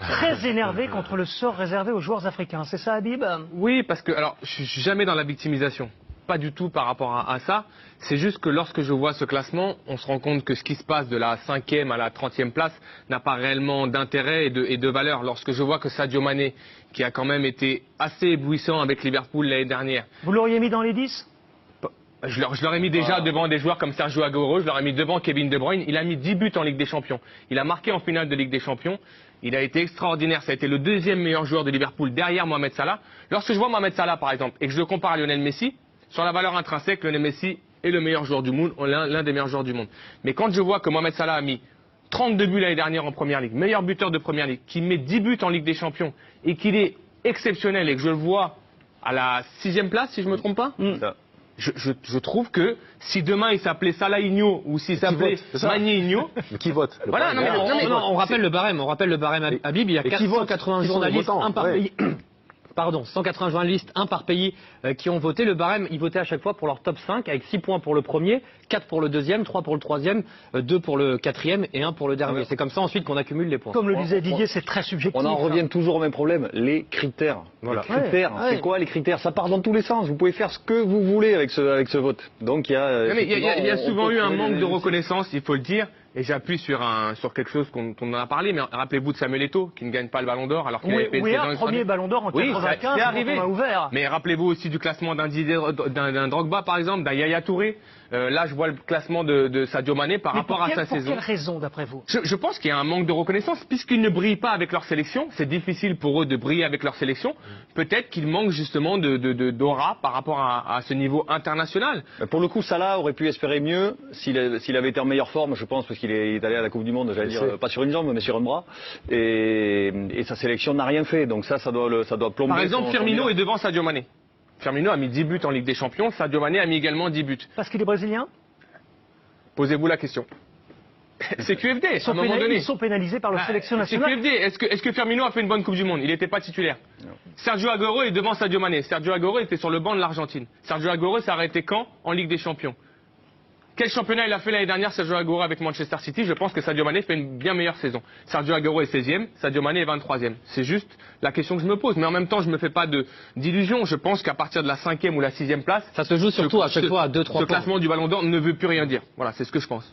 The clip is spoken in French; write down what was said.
très énervé contre le sort réservé aux joueurs africains. C'est ça, Habib? Oui, parce que, alors, je suis jamais dans la victimisation. Pas du tout par rapport à ça. C'est juste que lorsque je vois ce classement, on se rend compte que ce qui se passe de la 5e à la 30e place n'a pas réellement d'intérêt et de valeur. Lorsque je vois que Sadio Mané, qui a quand même été assez éblouissant avec Liverpool l'année dernière. Vous l'auriez mis dans les 10? Je l'aurais mis déjà devant des joueurs comme Sergio Aguero, je l'aurais mis devant Kevin De Bruyne. Il a mis 10 buts en Ligue des Champions. Il a marqué en finale de Ligue des Champions. Il a été extraordinaire. Ça a été le deuxième meilleur joueur de Liverpool derrière Mohamed Salah. Lorsque je vois Mohamed Salah, par exemple, et que je le compare à Lionel Messi, sur la valeur intrinsèque, Lionel Messi est le meilleur joueur du monde, l'un des meilleurs joueurs du monde. Mais quand je vois que Mohamed Salah a mis 32 buts l'année dernière en Première Ligue, meilleur buteur de Première Ligue, qu'il met 10 buts en Ligue des Champions et qu'il est exceptionnel et que je le vois à la 6e place, si je ne me trompe pas, je trouve que si demain il s'appelait Salahigno ou s'il s'appelait Magnigno, qui vote? Voilà, on rappelle le barème. On rappelle le barème Habib. Il y a 480 journalistes, un par pays. Pardon, 180 journalistes, un par pays qui ont voté. Le barème, ils votaient à chaque fois pour leur top 5, avec 6 points pour le premier, 4 pour le deuxième, 3 pour le troisième, 2 pour le quatrième et 1 pour le dernier. C'est comme ça ensuite qu'on accumule les points. Comme le disait Didier, c'est très subjectif. On en revient toujours au même problème, les critères. Voilà. Les critères, c'est quoi les critères? Ça part dans tous les sens. Vous pouvez faire ce que vous voulez avec ce vote. Donc il y a souvent eu un manque de reconnaissance, il faut le dire. Et j'appuie sur quelque chose qu'on en a parlé, mais rappelez-vous de Samuel Eto'o, qui ne gagne pas le Ballon d'Or, alors qu'il avait fait un premier Ballon d'Or en 95, c'est arrivé. On a ouvert. Mais rappelez-vous aussi du classement d'un Drogba, par exemple, d'un Yaya Touré. Là, je vois le classement de Sadio Mané par rapport à sa saison. Pour quelle raison, d'après vous? Je pense qu'il y a un manque de reconnaissance, puisqu'ils ne brillent pas avec leur sélection. C'est difficile pour eux de briller avec leur sélection. Peut-être qu'il manque justement d'aura par rapport à ce niveau international. Pour le coup, Salah aurait pu espérer mieux s'il avait été en meilleure forme, je pense, parce qu'il est allé à la Coupe du Monde, j'allais dire, pas sur une jambe, mais sur un bras. Et sa sélection n'a rien fait. Donc ça doit plomber. Par exemple, Firmino est devant Sadio Mané. Firmino a mis 10 buts en Ligue des Champions, Sadio Mané a mis également 10 buts. Parce qu'il est brésilien? Posez-vous la question. C'est QFD, à un moment donné. Ils sont pénalisés par la sélection nationale. C'est QFD. Est-ce que Firmino a fait une bonne Coupe du Monde? Il n'était pas titulaire. Non. Sergio Aguero est devant Sadio Mané. Sergio Aguero était sur le banc de l'Argentine. Sergio Aguero s'est arrêté quand? En Ligue des Champions. Quel championnat il a fait l'année dernière, Sergio Aguero, avec Manchester City? Je pense que Sadio Mané fait une bien meilleure saison. Sergio Aguero est 16e, Sadio Mané est 23e. C'est juste la question que je me pose. Mais en même temps, je ne me fais pas d'illusions. Je pense qu'à partir de la 5e ou la 6e place, ça se joue surtout à chaque fois à 2-3 points. Ce classement du Ballon d'Or ne veut plus rien dire. Voilà, c'est ce que je pense.